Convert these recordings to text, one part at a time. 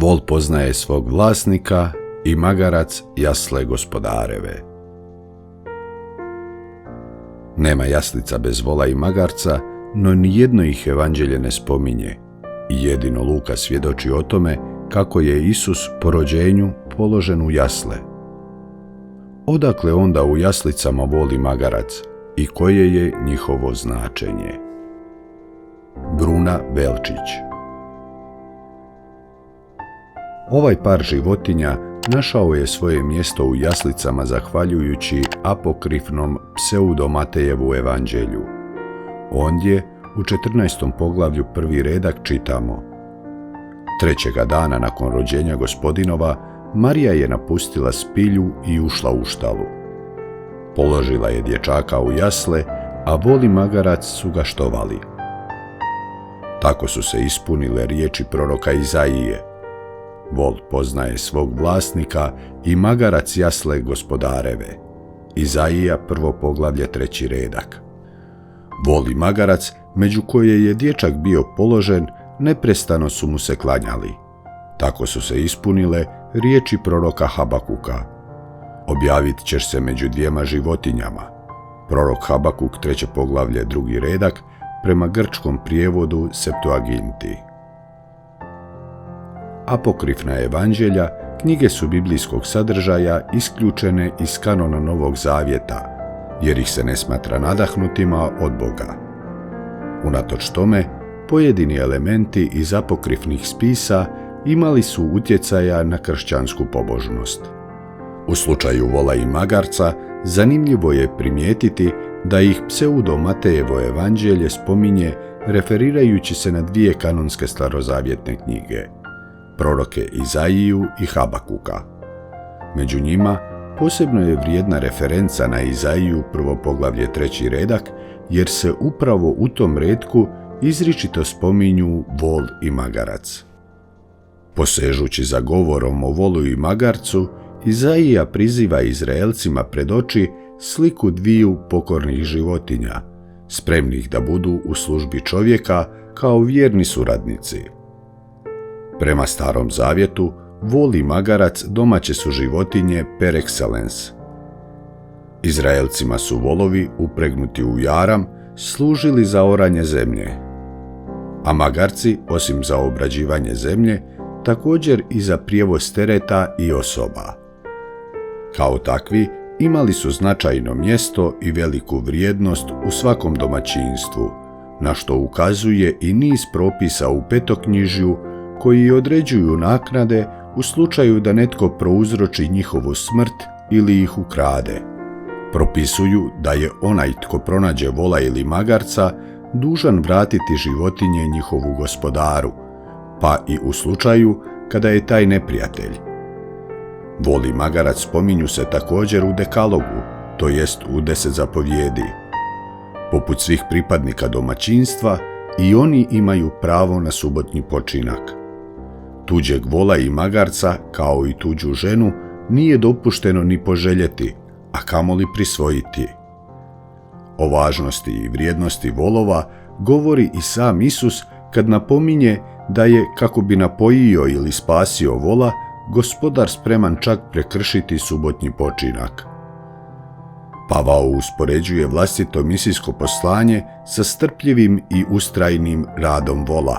Vol poznaje svog vlasnika i magarac jasle gospodareve. Nema jaslica bez vola i magarca, no nijedno ih evanđelje ne spominje i jedino Luka svjedoči o tome kako je Isus po rođenju položen u jasle. Odakle onda u jaslicama vol i magarac i koje je njihovo značenje? Bruna Velčić. Ovaj par životinja našao je svoje mjesto u jaslicama zahvaljujući apokrifnom Pseudo-Matejevu evanđelju. Ondje, u 14. poglavlju 1. redak čitamo: Trećega dana nakon rođenja Gospodinova, Marija je napustila spilju i ušla u štalu. Položila je dječaka u jasle, a vol i magarac su ga štovali. Tako su se ispunile riječi proroka Izaije: Vol poznaje svog vlasnika i magarac jasle gospodareve. Izaija 1. poglavlje 3. redak. Vol i magarac, među koje je dječak bio položen, neprestano su mu se klanjali. Tako su se ispunile riječi proroka Habakuka: Objavit ćeš se među dvijema životinjama. Prorok Habakuk 3. poglavlje 2. redak prema grčkom prijevodu Septuaginti. Apokrifna evanđelja knjige su biblijskog sadržaja isključene iz kanona Novog Zavjeta, jer ih se ne smatra nadahnutima od Boga. Unatoč tome, pojedini elementi iz apokrifnih spisa imali su utjecaja na kršćansku pobožnost. U slučaju vola i magarca zanimljivo je primijetiti da ih Pseudo-Matejevo evanđelje spominje referirajući se na dvije kanonske starozavjetne knjige, proroke Izaiju i Habakuka. Među njima posebno je vrijedna referenca na Izaiju 1. poglavlje 3. redak, jer se upravo u tom retku izričito spominju vol i magarac. Posežući za govorom o volu i magarcu, Izaija priziva Izraelcima pred oči sliku dviju pokornih životinja, spremnih da budu u službi čovjeka kao vjerni suradnici. Prema Starom Zavjetu, vol i magarac domaće su životinje per excellence. Izraelcima su volovi upregnuti u jaram služili za oranje zemlje, a magarci, osim za obrađivanje zemlje, također i za prijevoz tereta i osoba. Kao takvi, imali su značajno mjesto i veliku vrijednost u svakom domaćinstvu, na što ukazuje i niz propisa u Petoknjižju koji određuju naknade u slučaju da netko prouzroči njihovu smrt ili ih ukrade. Propisuju da je onaj tko pronađe vola ili magarca dužan vratiti životinje njihovu gospodaru, pa i u slučaju kada je taj neprijatelj. Vol i magarac spominju se također u Dekalogu, to jest u 10 zapovjedi. Poput svih pripadnika domaćinstva, i oni imaju pravo na subotnji počinak. Tuđeg vola i magarca, kao i tuđu ženu, nije dopušteno ni poželjeti, a kamoli prisvojiti. O važnosti i vrijednosti volova govori i sam Isus kad napominje da je, kako bi napojio ili spasio vola, gospodar spreman čak prekršiti subotnji počinak. Pavao uspoređuje vlastito misijsko poslanje sa strpljivim i ustrajnim radom vola,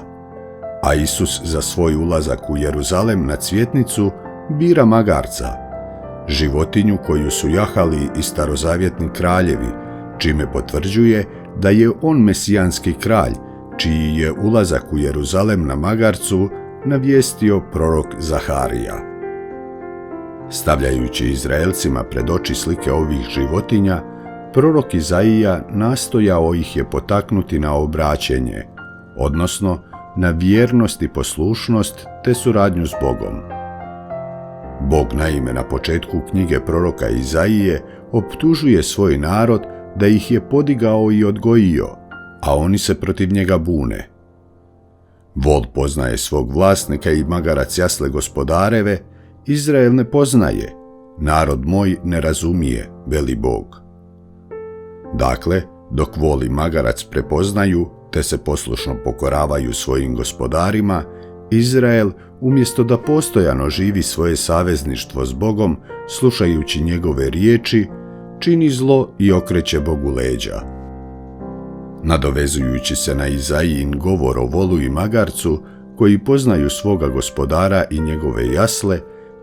a Isus za svoj ulazak u Jeruzalem na cvjetnicu bira magarca, životinju koju su jahali i starozavjetni kraljevi, čime potvrđuje da je on mesijanski kralj, čiji je ulazak u Jeruzalem na magarcu navijestio prorok Zaharija. Stavljajući Izraelcima pred oči slike ovih životinja, prorok Izaija nastojao ih je potaknuti na obraćenje, odnosno na vjernost i poslušnost te suradnju s Bogom. Bog naime na početku knjige proroka Izaije optužuje svoj narod da ih je podigao i odgojio, a oni se protiv njega bune. Vol poznaje svog vlasnika i magarac jasle gospodareve, Izrael ne poznaje, narod moj ne razumije, veli Bog. Dakle, dok vol i magarac prepoznaju te se poslušno pokoravaju svojim gospodarima, Izrael, umjesto da postojano živi svoje savezništvo s Bogom, slušajući njegove riječi, čini zlo i okreće Bogu leđa. Nadovezujući se na Izaijin govor o volu i magarcu, koji poznaju svoga gospodara i njegove jasle,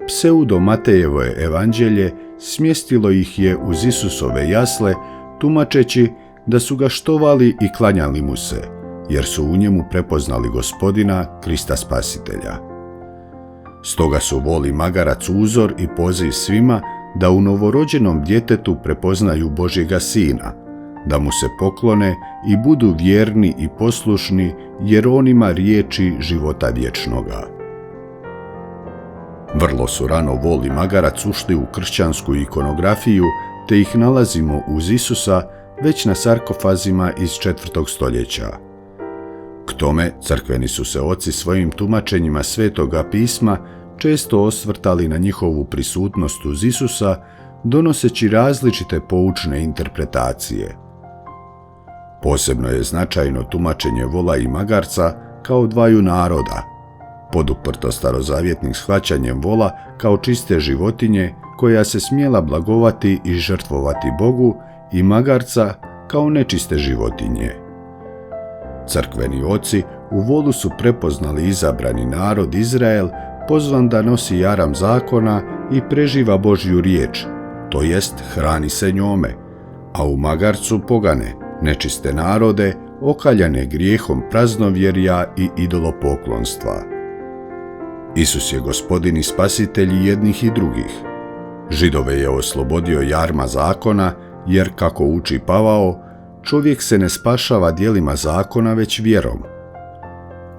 pseudo Matejevo evanđelje smjestilo ih je uz Isusove jasle, tumačeći da su ga štovali i klanjali mu se, jer su u njemu prepoznali Gospodina, Krista Spasitelja. Stoga su vol i magarac uzor i poziv svima da u novorođenom djetetu prepoznaju Božjega Sina, da mu se poklone i budu vjerni i poslušni, jer on ima riječi života vječnoga. Vrlo su rano vol i magarac ušli u kršćansku ikonografiju, te ih nalazimo uz Isusa već na sarkofazima iz 4. stoljeća. K tome, crkveni su se oci svojim tumačenjima Svetoga pisma često osvrtali na njihovu prisutnost uz Isusa, donoseći različite poučne interpretacije. Posebno je značajno tumačenje vola i magarca kao dvaju naroda, poduprto starozavjetnim shvaćanjem vola kao čiste životinje koja se smjela blagovati i žrtvovati Bogu, i magarca kao nečiste životinje. Crkveni oci u volu su prepoznali izabrani narod Izrael, pozvan da nosi jaram zakona i preživa Božju riječ, to jest hrani se njome, a u magarcu pogane, nečiste narode, okaljane grijehom praznovjerja i idolopoklonstva. Isus je Gospodin i Spasitelj jednih i drugih. Židove je oslobodio jarma zakona, jer, kako uči Pavao, čovjek se ne spašava djelima zakona, već vjerom.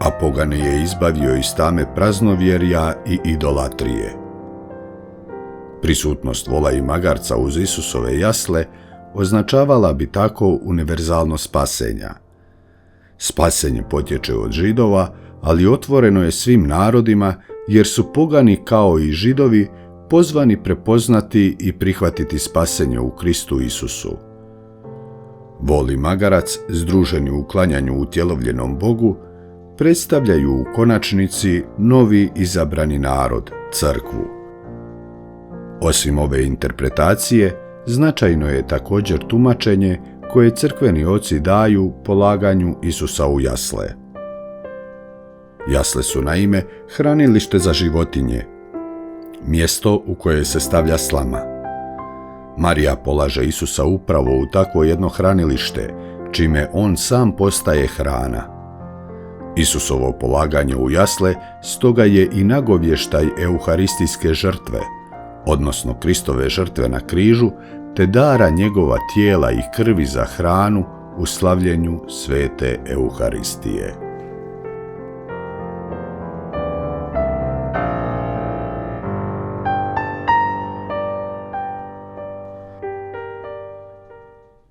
A pogane je izbavio iz tame praznovjerja i idolatrije. Prisutnost vola i magarca uz Isusove jasle označavala bi tako univerzalno spasenja. Spasenje potječe od Židova, ali otvoreno je svim narodima, jer su pogani kao i Židovi pozvani prepoznati i prihvatiti spasenje u Kristu Isusu. Vol i magarac, združeni u klanjanju utjelovljenom Bogu, predstavljaju u konačnici novi izabrani narod, crkvu. Osim ove interpretacije, značajno je također tumačenje koje crkveni oci daju polaganju Isusa u jasle. Jasle su naime hranilište za životinje, mjesto u koje se stavlja slama. Marija polaže Isusa upravo u takvo jedno hranilište, čime on sam postaje hrana. Isusovo polaganje u jasle stoga je i nagovještaj euharistijske žrtve, odnosno Kristove žrtve na križu, te dara njegova tijela i krvi za hranu u slavljenju svete Euharistije.